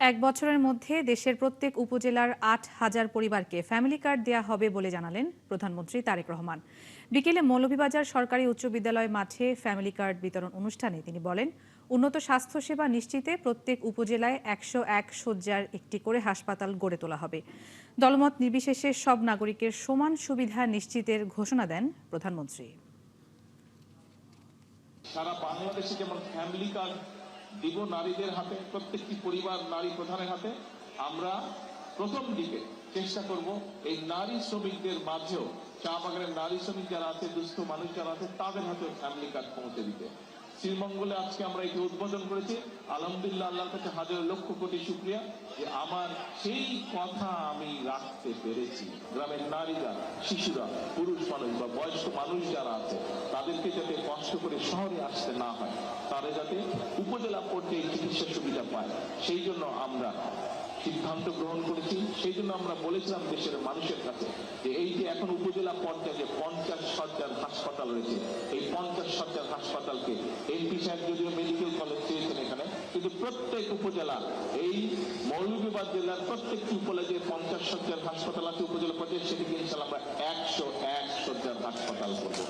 এক বছরের মধ্যে দেশের প্রত্যেক উপজেলার ৮,০০০ পরিবারকে ফ্যামিলি কার্ড দেয়া হবে বলে জানালেন প্রধানমন্ত্রী তারেক রহমান। বিকেলে মৌলভীবাজার সরকারি উচ্চ বিদ্যালয় মাঠে ফ্যামিলি কার্ড বিতরণ অনুষ্ঠানে তিনি বলেন, উন্নত স্বাস্থ্যসেবা নিশ্চিতে প্রত্যেক উপজেলায় ১০১ শয্যার একটি করে হাসপাতাল গড়ে তোলা হবে। দলমত নির্বিশেষে সব নাগরিকের সমান সুবিধা নিশ্চিতের ঘোষণা দেন প্রধানমন্ত্রী। সারা বাংলাদেশে যেমন ফ্যামিলি কার্ড দিব নারীদের হাতে, প্রত্যেকটি পরিবার নারী প্রধানের হাতে, আমরা প্রথম দিকে চেষ্টা করব এই নারী শ্রমিকদের মাঝেও, চা বাগানের নারী শ্রমিক যারা আছে, দুস্থ মানুষ যারা আছে, তাদের হাতেও ফ্যামিলি কার্ড পৌঁছে দিতে। শ্রীমঙ্গলে আজকে আমরা এটি উদ্বোধন করেছি। আলহামদুলিল্লাহ, আল্লাহর কাছে হাজার লক্ষ কোটি শুকরিয়া যে আমার সেই কথা আমি রাখতে পেরেছি। গ্রামের নারীরা, শিশুরা, পুরুষ মানুষ বা বয়স্ক মানুষ যারা আছে, তাদেরকে যাতে কষ্ট করে শহরে আসতে না হয়, তারা যাতে উপজেলা পর্যায়ে চিকিৎসা সুবিধা পায়, সেই জন্য আমরা সিদ্ধান্ত গ্রহণ করেছি। সেই জন্য আমরা বলেছিলাম দেশের মানুষের কাছে যে এই যে এখন উপজেলা পর্যায়ে ৫০ শয্যার হাসপাতাল রয়েছে, এই ৫০ শয্যার হাসপাতালকে এমপি সাহেব যদিও মেডিকেল কলেজ চেয়েছেন এখানে, কিন্তু প্রত্যেক উপজেলা, এই মৌলভীবাজার জেলার প্রত্যেকটি উপজেলায় ৫০ শয্যার হাসপাতাল আছে উপজেলা পর্যায়ে, সেটিকে ইনশাআল্লাহ আমরা ১০১ শয্যার হাসপাতাল করবো।